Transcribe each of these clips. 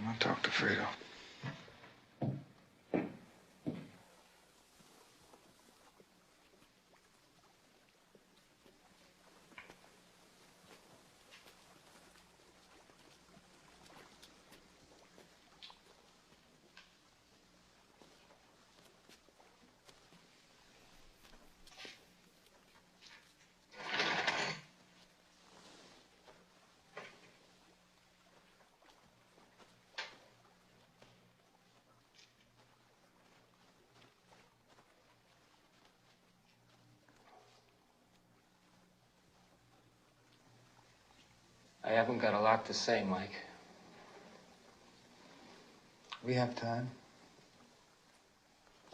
I'm gonna talk to Fredo. I haven't got a lot to say, Mike. We have time.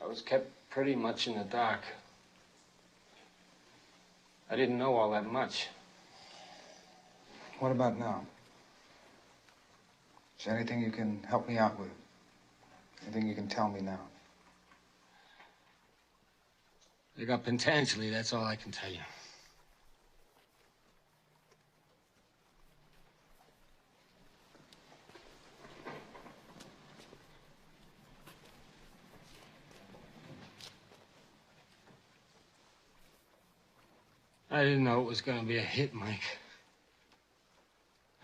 I was kept pretty much in the dark. I didn't know all that much. What about now? Is there anything you can help me out with? Anything you can tell me now? They got potentially, that's all I can tell you. I didn't know it was going to be a hit, Mike.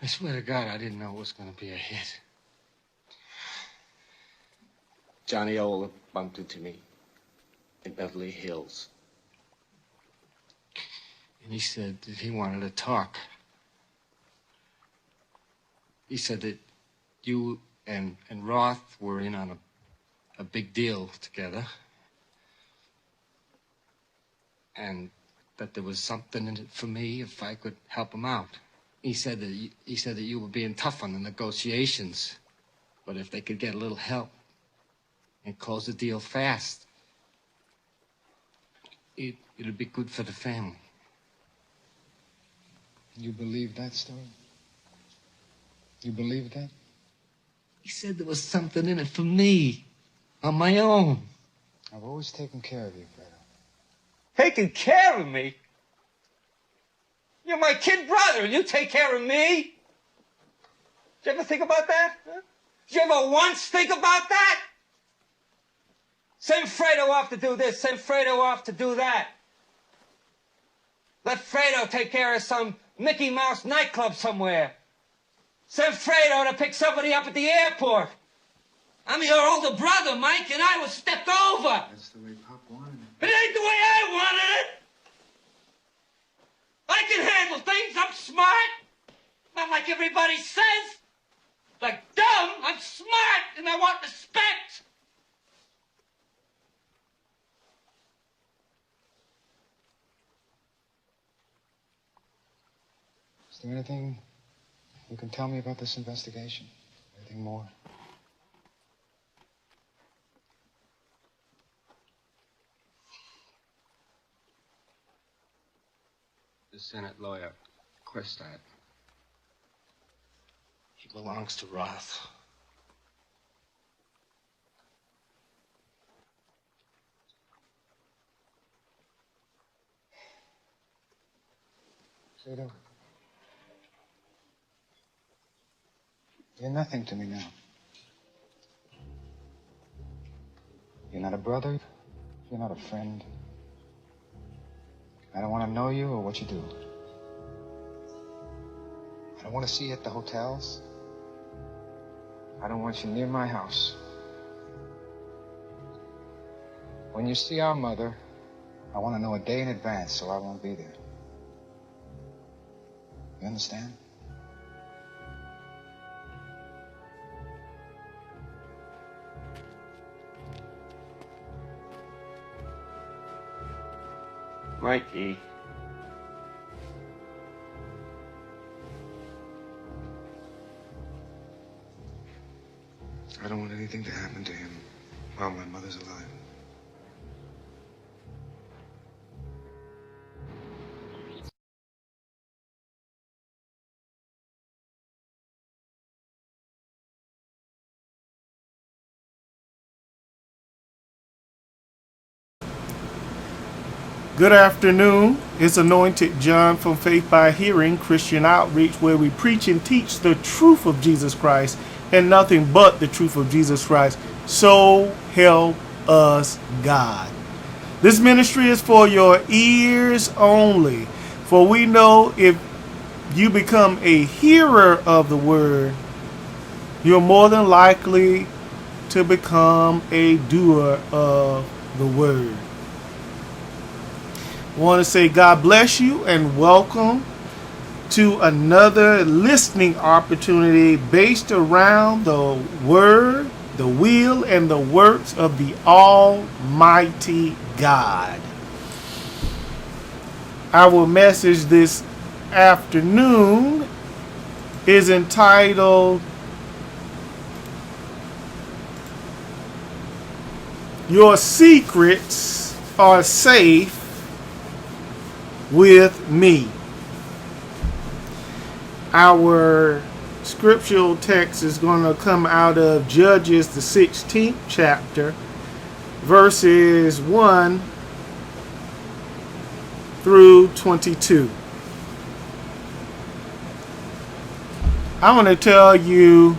I swear to God, I didn't know it was going to be a hit. Johnny Ola bumped into me in Beverly Hills. And he said that he wanted to talk. He said that you and Roth were in on a big deal together. And that there was something in it for me if I could help him out. He said that you were being tough on the negotiations, but if they could get a little help and close the deal fast, it'd be good for the family. You believe that story? You believe that? He said there was something in it for me, on my own. I've always taken care of you, Fredo. Taking care of me? You're my kid brother, and you take care of me? Did you ever think about that? Huh? Did you ever once think about that? Send Fredo off to do this, send Fredo off to do that. Let Fredo take care of some Mickey Mouse nightclub somewhere. Send Fredo to pick somebody up at the airport. I'm your older brother, Mike, and I was stepped over. That's the way Pop wanted it. It ain't the way I wanted it. I can handle things. I'm smart. Not like everybody says. Like dumb. I'm smart, and I want respect. Is there anything you can tell me about this investigation? Anything more? The Senate lawyer, Questat. He belongs to Roth. Fredo, you're nothing to me now. You're not a brother. You're not a friend. I don't want to know you or what you do. I don't want to see you at the hotels. I don't want you near my house. When you see our mother, I want to know a day in advance so I won't be there. You understand? Mikey. I don't want anything to happen to him while my mother's alive. Good afternoon. It's Anointed John from Faith by Hearing Christian Outreach, where we preach and teach the truth of Jesus Christ and nothing but the truth of Jesus Christ. So help us God. This ministry is for your ears only. For we know if you become a hearer of the word, you're more than likely to become a doer of the word. I want to say God bless you and welcome to another listening opportunity based around the word, the will, and the works of the Almighty God. Our message this afternoon is entitled Your Secrets Are Safe with Me. Our scriptural text is going to come out of Judges, the 16th chapter, verses 1 through 22. I want to tell you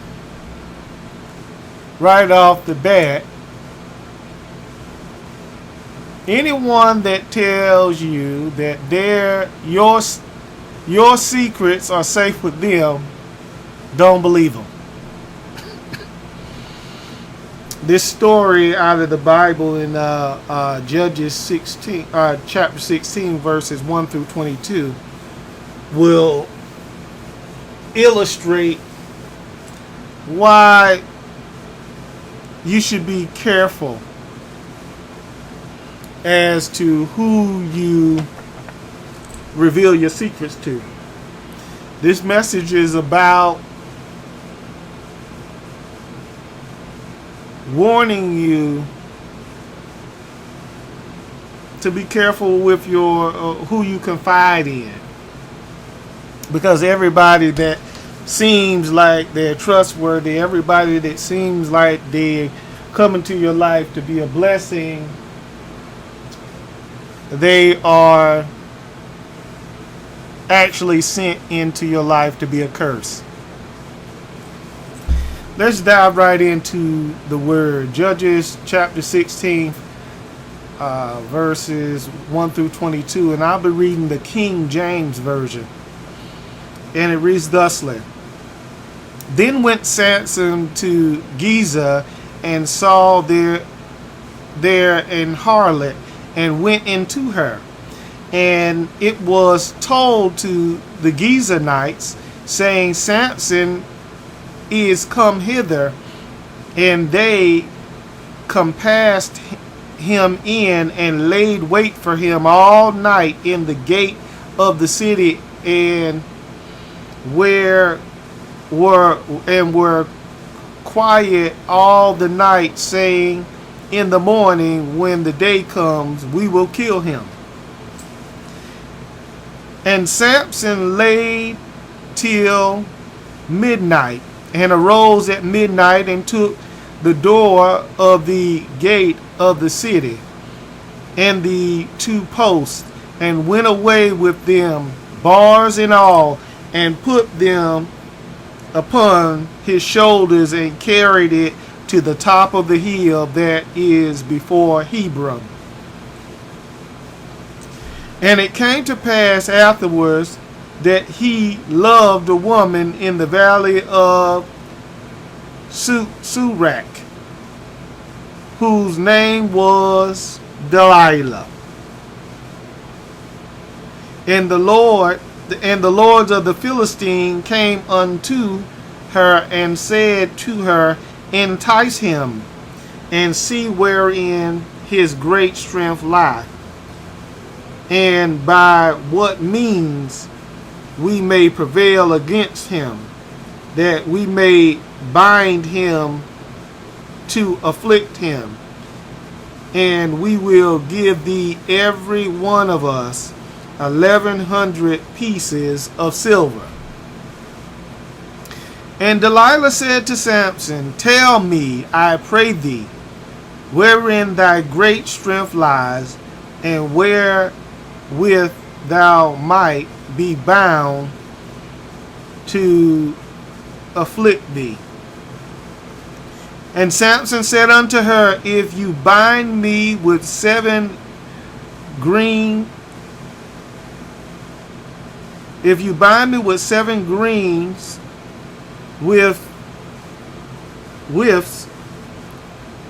right off the bat, anyone that tells you that your secrets are safe with them, don't believe them. This story out of the Bible in Judges 16, chapter 16, verses 1 through 22, will illustrate why you should be careful as to who you reveal your secrets to. This message is about warning you to be careful with your who you confide in, because everybody that seems like they're trustworthy, everybody that seems like they come into your life to be a blessing, they are actually sent into your life to be a curse. Let's dive right into the word. Judges chapter 16, verses 1 through 22, and I'll be reading the King James Version. And it reads thusly: Then went Samson to Giza and saw there an harlot, and went into her. And it was told to the Gizanites, saying, Samson is come hither. And they compassed him in and laid wait for him all night in the gate of the city, and were quiet all the night, saying, in the morning, when the day comes, we will kill him. And Samson lay till midnight, and arose at midnight, and took the door of the gate of the city, and the two posts, and went away with them, bars and all, and put them upon his shoulders, and carried it to the top of the hill that is before Hebron. And it came to pass afterwards that he loved a woman in the valley of Surak, whose name was Delilah. And the lords of the Philistine came unto her and said to her, entice him, and see wherein his great strength lieth, and by what means we may prevail against him, that we may bind him to afflict him. And we will give thee every one of us 1,100 pieces of silver. And Delilah said to Samson, tell me, I pray thee, wherein thy great strength lies, and wherewith thou might be bound to afflict thee. And Samson said unto her, if you bind me with 7 greens with wifts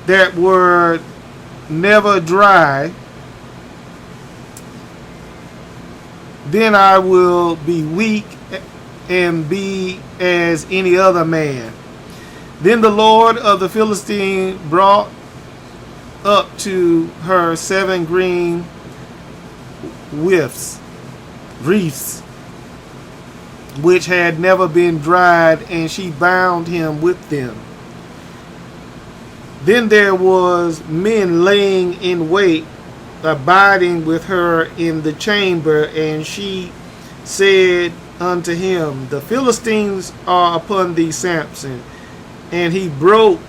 that were never dry, then I will be weak and be as any other man. Then the Lord of the Philistines brought up to her 7 green wreaths, which had never been dried, and she bound him with them. Then there was men laying in wait, abiding with her in the chamber, and she said unto him, the Philistines are upon thee, Samson. And he broke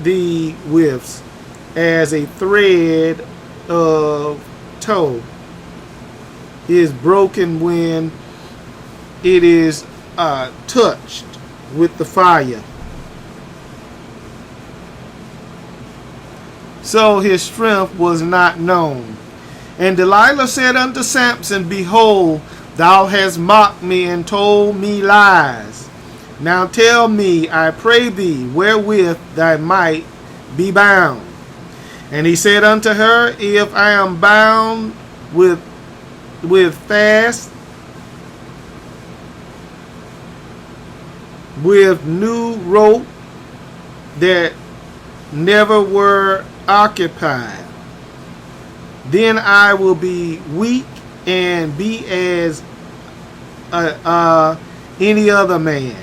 the withs as a thread of tow is broken when it is touched with the fire. So his strength was not known. And Delilah said unto Samson, behold, thou hast mocked me and told me lies. Now tell me, I pray thee, wherewith thy might be bound. And he said unto her, if I am bound with fast, with new rope that never were occupied, then I will be weak and be as any other man.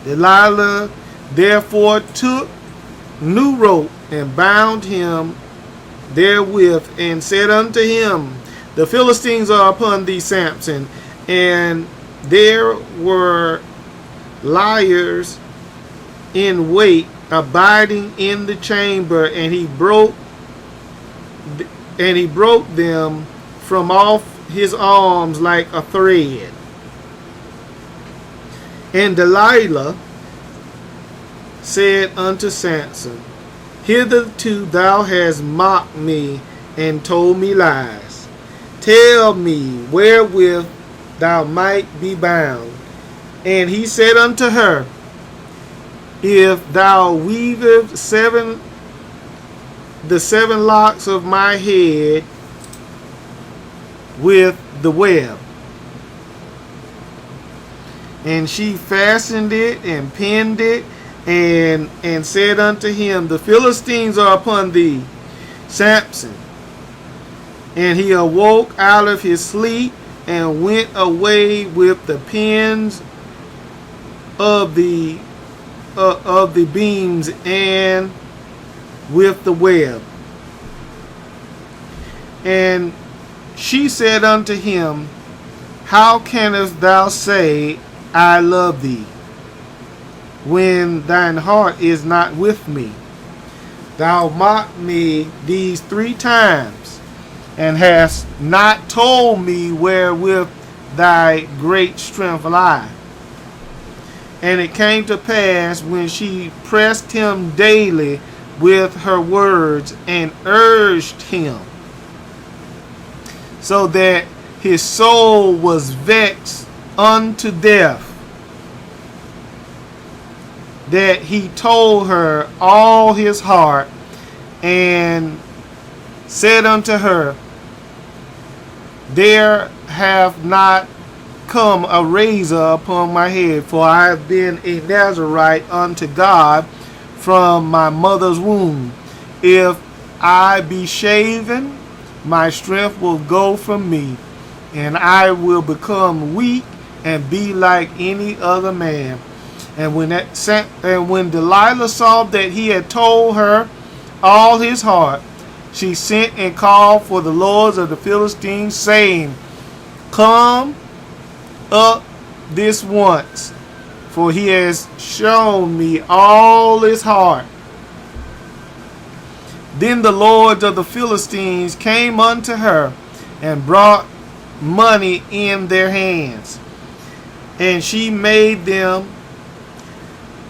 Delilah therefore took new rope and bound him therewith, and said unto him, the Philistines are upon thee, Samson. And there were liars in wait, abiding in the chamber, and he broke them from off his arms like a thread. And Delilah said unto Samson, hitherto thou hast mocked me and told me lies. Tell me wherewith thou might be bound. And he said unto her, if thou weavest the 7 locks of my head with the web. And she fastened it and pinned it, and said unto him, the Philistines are upon thee, Samson. And he awoke out of his sleep and went away with the pins of the beams and with the web. And she said unto him, how canst thou say, I love thee, when thine heart is not with me? Thou mocked me these 3 times, and hast not told me wherewith thy great strength lie. And it came to pass, when she pressed him daily with her words, and urged him, so that his soul was vexed unto death, that he told her all his heart, and said unto her, there hath not come a razor upon my head, for I have been a Nazarite unto God from my mother's womb. If I be shaven, my strength will go from me, and I will become weak and be like any other man. And when Delilah saw that he had told her all his heart, she sent and called for the lords of the Philistines, saying, come up this once, for he has shown me all his heart. Then the lords of the Philistines came unto her, and brought money in their hands. And she made them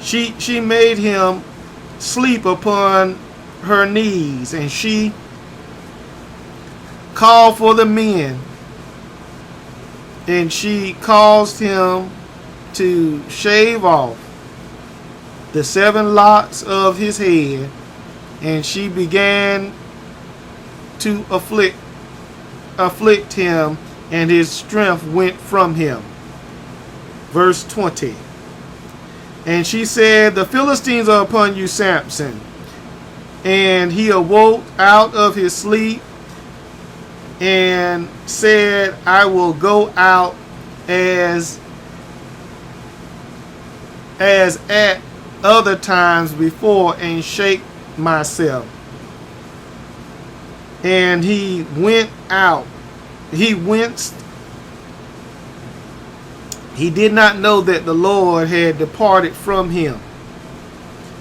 She made him sleep upon her knees, and she called for the men, and she caused him to shave off the 7 locks of his head, and she began to afflict him, and his strength went from him. Verse 20. And she said, the Philistines are upon you, Samson. And he awoke out of his sleep and said, I will go out as at other times before and shake myself. And he went out. He winced. He did not know that the Lord had departed from him.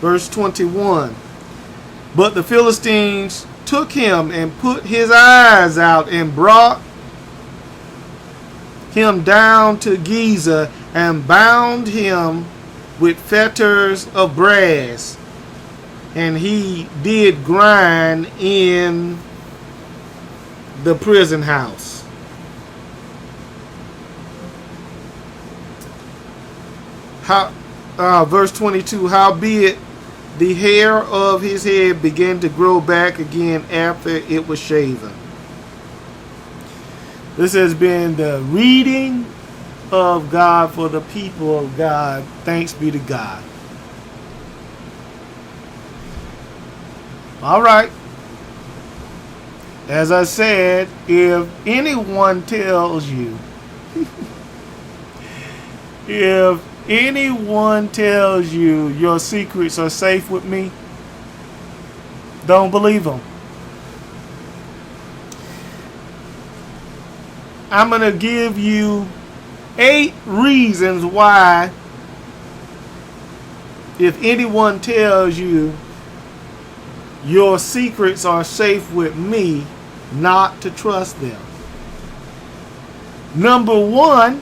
Verse 21. But the Philistines took him and put his eyes out and brought him down to Giza and bound him with fetters of brass. And he did grind in the prison house. Verse 22, howbeit the hair of his head began to grow back again after it was shaven. This has been the reading of God for the people of God. Thanks be to God. All right. As I said, if anyone tells you, if anyone tells you your secrets are safe with me, don't believe them. I'm going to give you 8 reasons why, if anyone tells you your secrets are safe with me, not to trust them. Number 1,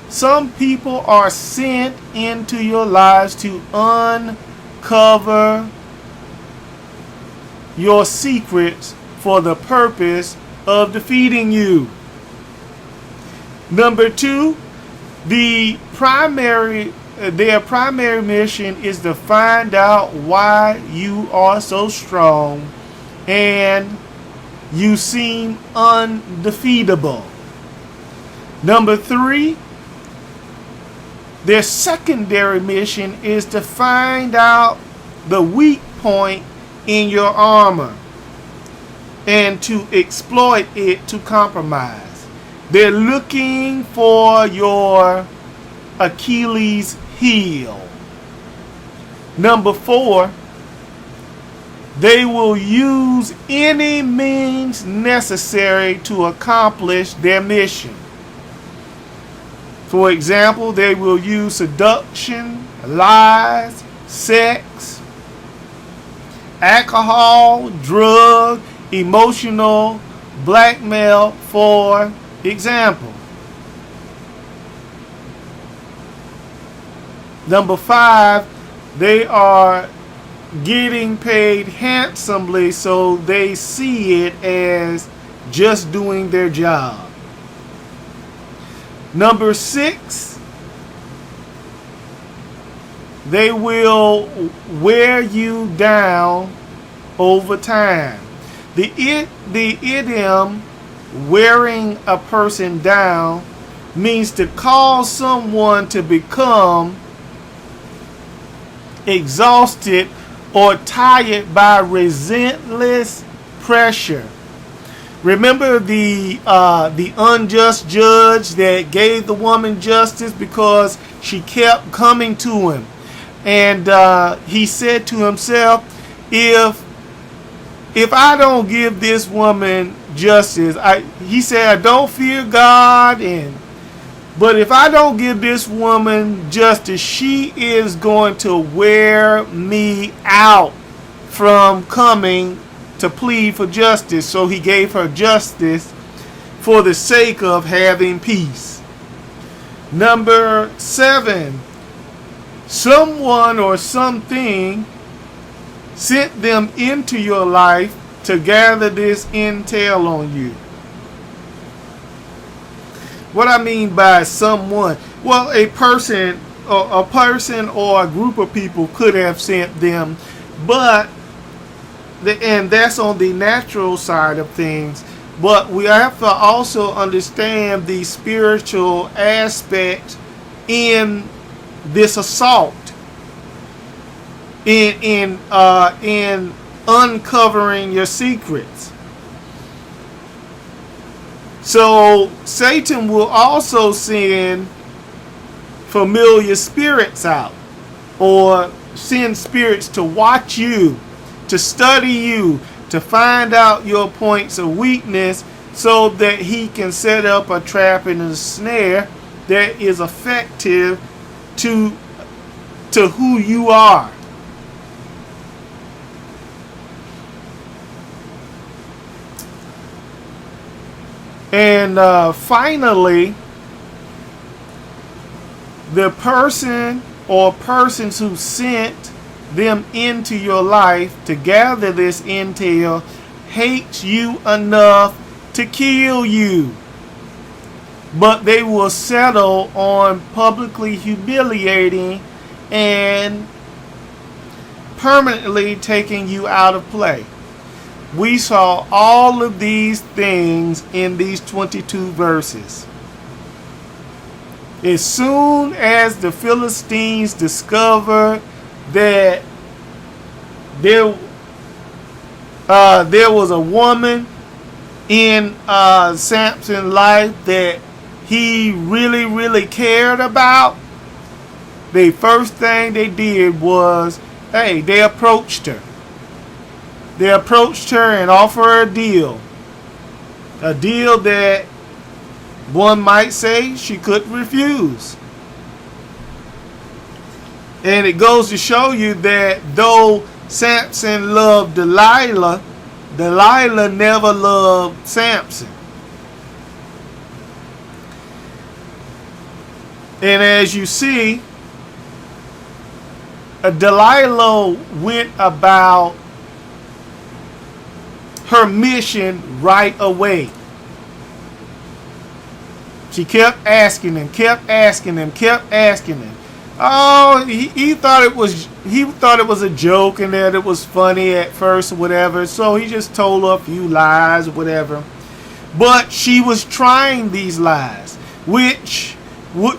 some people are sent into your lives to uncover your secrets for the purpose of defeating you. Number 2, their primary mission is to find out why you are so strong and you seem undefeatable. Number 3, their secondary mission is to find out the weak point in your armor and to exploit it to compromise. They're looking for your Achilles heel. Number 4, they will use any means necessary to accomplish their mission. For example, they will use seduction, lies, sex, alcohol, drug, emotional blackmail, for example. Number 5, they are getting paid handsomely, so they see it as just doing their job. Number 6, they will wear you down over time. The idiom wearing a person down means to cause someone to become exhausted or tired by relentless pressure. Remember the unjust judge that gave the woman justice because she kept coming to him, and he said to himself, if I don't give this woman justice, he said, I don't fear God, but if I don't give this woman justice, she is going to wear me out from coming to plead for justice. So he gave her justice for the sake of having peace. Number 7, someone or something sent them into your life to gather this intel on you. What I mean by someone, well, a person or a group of people could have sent them, but and that's on the natural side of things. But we have to also understand the spiritual aspect in this assault, in uncovering your secrets. So Satan will also send familiar spirits out, or send spirits to watch you, to study you, to find out your points of weakness, so that he can set up a trap and a snare that is effective to who you are. And finally, the person or persons who sent them into your life to gather this intel hates you enough to kill you, but they will settle on publicly humiliating and permanently taking you out of play. We saw all of these things in these 22 verses. As soon as the Philistines discovered that there was a woman in Samson's life that he really cared about, the first thing they did was, they approached her. They approached her and offered her a deal. A deal that one might say she couldn't refuse. And it goes to show you that though Samson loved Delilah, Delilah never loved Samson. And as you see, Delilah went about her mission right away. She kept asking him. Oh, he thought it was a joke and that it was funny at first or whatever. So he just told her a few lies or whatever. But she was trying these lies, which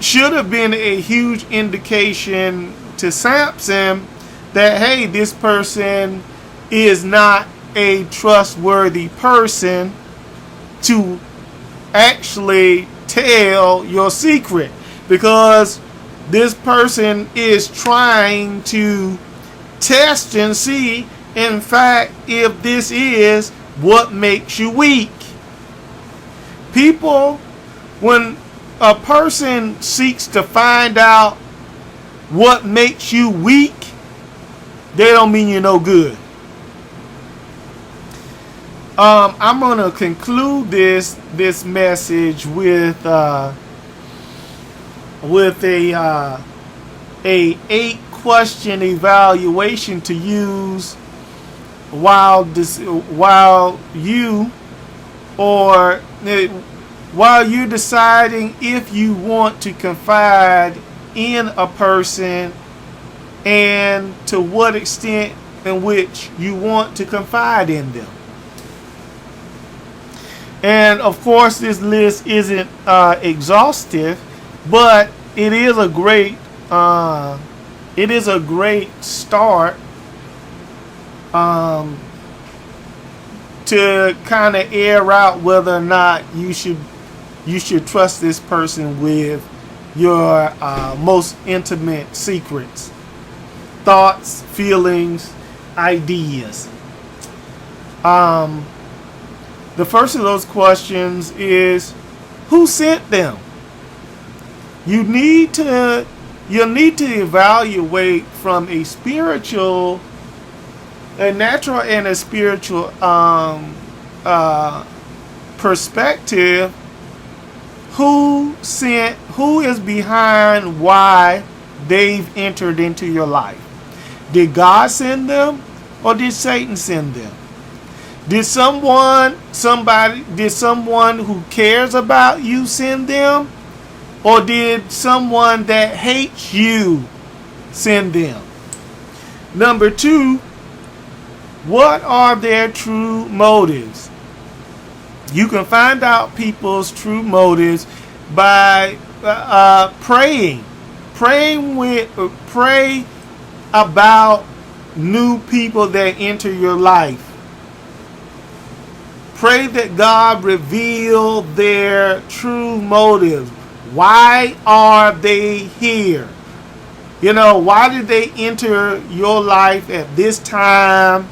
should have been a huge indication to Samson that, hey, this person is not a trustworthy person to actually tell your secret, because this person is trying to test and see, in fact, if this is what makes you weak. People, when a person seeks to find out what makes you weak, they don't mean you're no good. I'm going to conclude this message with a 8-question evaluation to use while you're deciding if you want to confide in a person, and to what extent in which you want to confide in them. And of course, this list isn't exhaustive, but it is a great start to kind of air out whether or not you should trust this person with your most intimate secrets, thoughts, feelings, ideas. The first of those questions is, who sent them? You'll need to evaluate from a natural and a spiritual perspective, who is behind why they've entered into your life? Did God send them, or did Satan send them? Did someone who cares about you send them, or did someone that hates you send them? Number 2, what are their true motives? You can find out people's true motives by praying. Pray about new people that enter your life. Pray that God reveal their true motives. Why are they here? Why did they enter your life at this time,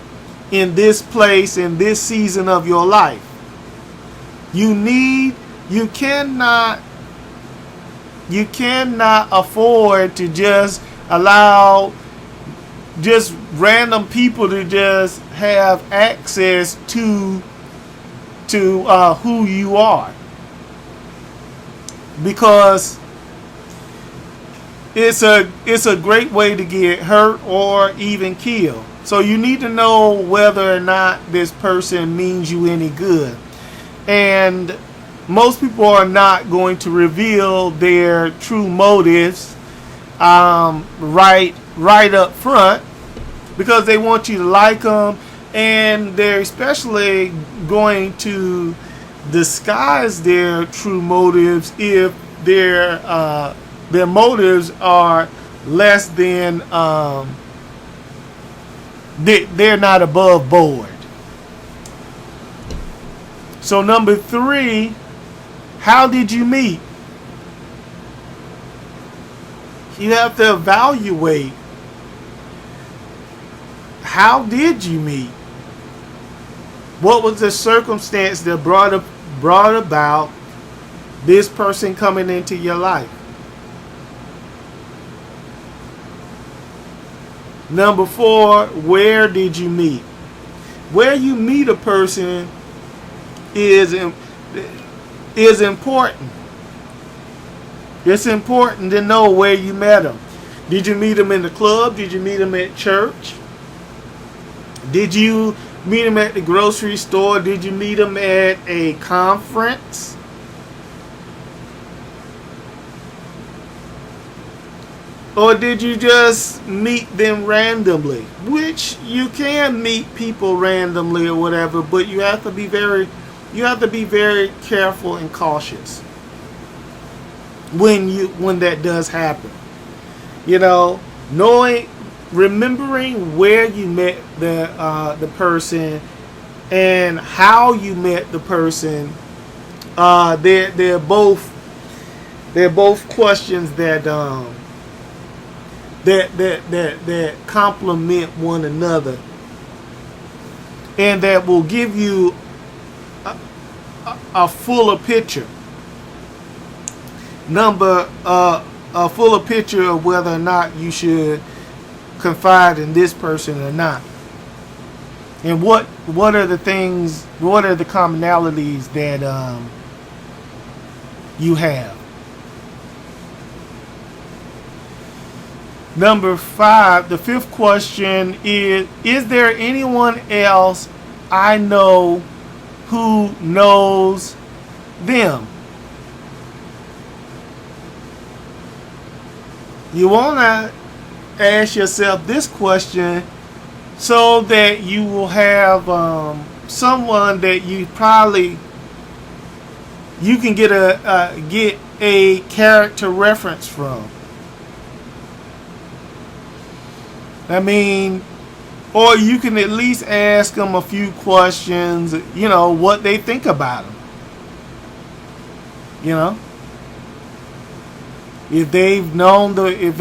in this place, in this season of your life? You cannot afford to just allow just random people to just have access to who you are, because it's a great way to get hurt or even killed. So you need to know whether or not this person means you any good. And most people are not going to reveal their true motives right up front, because they want you to like them, and they're especially going to disguise their true motives if their motives are less than they're not above board. So number 3, how did you meet? You have to evaluate, how did you meet? What was the circumstance that brought about this person coming into your life? Number 4, where did you meet? Where you meet a person is important. It's important to know where you met them. Did you meet them in the club? Did you meet them at church? Did you meet them at the grocery store? Did you meet them at a conference? Or did you just meet them randomly? Which you can meet people randomly or whatever, but you have to be very careful and cautious when that does happen. Remembering where you met the person and how you met the person. They're both questions that complement one another, and that will give you a fuller picture. A fuller picture of whether or not you should confide in this person or not, and what are the commonalities that you have. Number 5, the 5th question is there anyone else I know who knows them? You want to ask yourself this question so that you will have someone that you can get a character reference from. Or you can at least ask them a few questions, what they think about them. If they've known if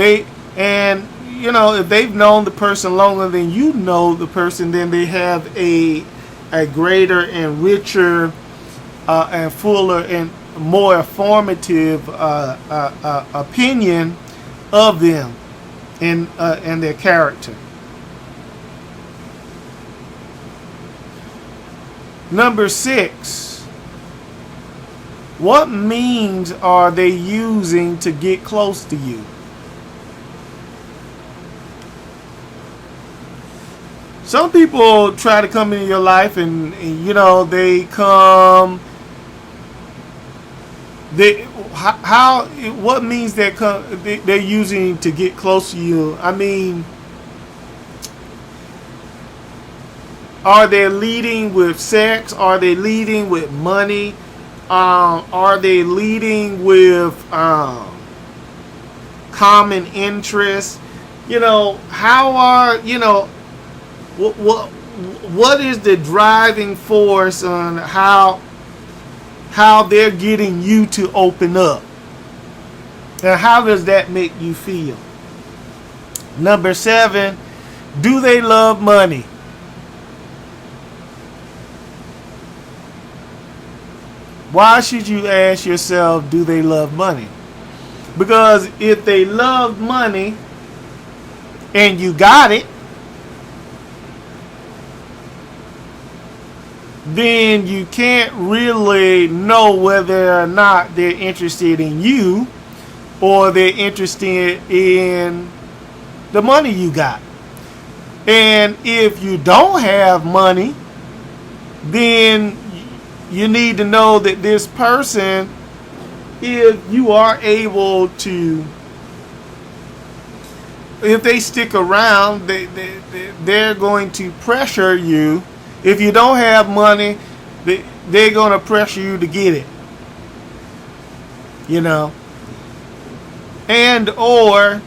they've known the person longer than you know the person, then they have a greater and richer and fuller and more informative opinion of them and their character. Number 6, what means are they using to get close to you? some people try to come into your life and you know, they come, what means that they're using to get close to you? I mean, are they leading with sex? Are they leading with money? Are they leading with common interests? You know, how are, you know, what is the driving force on how they're getting you to open up? And how does that make you feel? Number 7, do they love money? Why should you ask yourself, do they love money? Because if they love money and you got it, then you can't really know whether or not they're interested in you or they're interested in the money you got. And if you don't have money, then you need to know that this person, if you are able to, if they stick around, they're going to pressure you. If you don't have money, they're going to pressure you to get it. You know? And or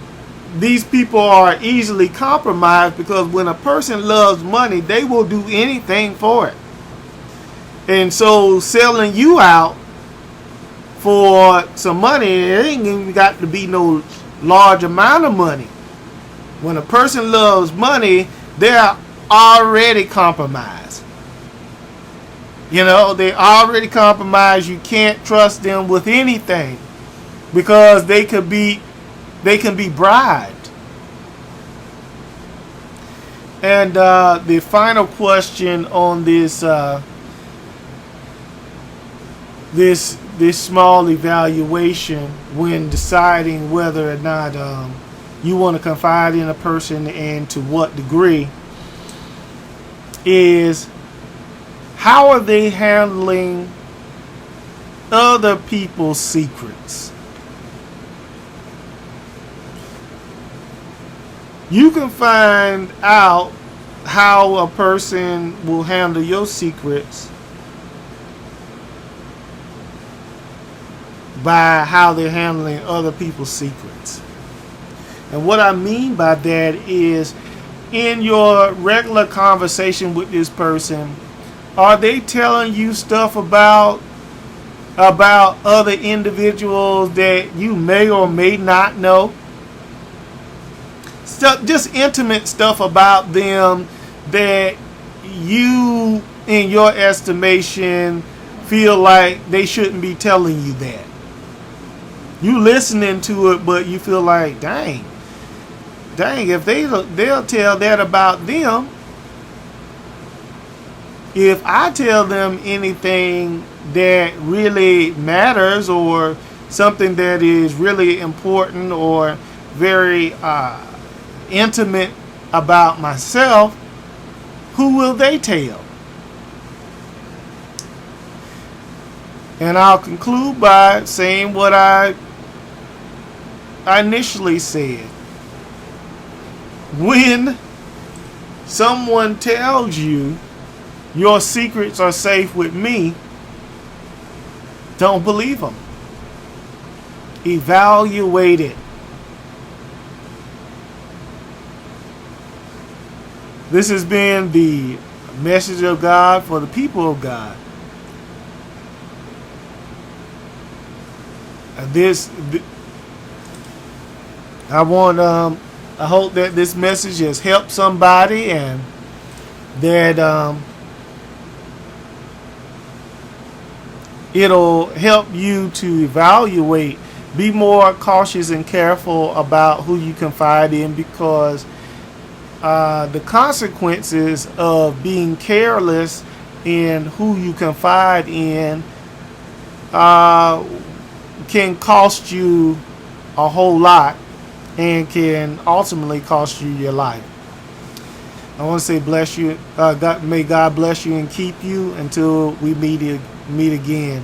these people are easily compromised, because when a person loves money, they will do anything for it. And so selling you out for some money, it ain't even got to be no large amount of money. When a person loves money, they're already compromised. You know, they already compromised. You can't trust them with anything, because they can be bribed. And the final question on this this small evaluation when deciding whether or not you want to confide in a person and to what degree is, how are they handling other people's secrets? You can find out how a person will handle your secrets by how they're handling other people's secrets. And what I mean by that is, in your regular conversation with this person, are they telling you stuff about other individuals that you may or may not know? Stuff, just intimate stuff about them that you, in your estimation, feel like they shouldn't be telling you that. You listening to it, but you feel like, dang, if they'll tell that about them. If I tell them anything that really matters, or something that is really important or very intimate about myself, who will they tell? And I'll conclude by saying what I initially said. When someone tells you your secrets are safe with me, don't believe them. Evaluate it. This has been the message of God for the people of God. I hope that this message has helped somebody, and that it'll help you to evaluate, be more cautious and careful about who you confide in, because the consequences of being careless in who you confide in can cost you a whole lot, and can ultimately cost you your life. I want to say bless you. God, may God bless you and keep you until we meet again.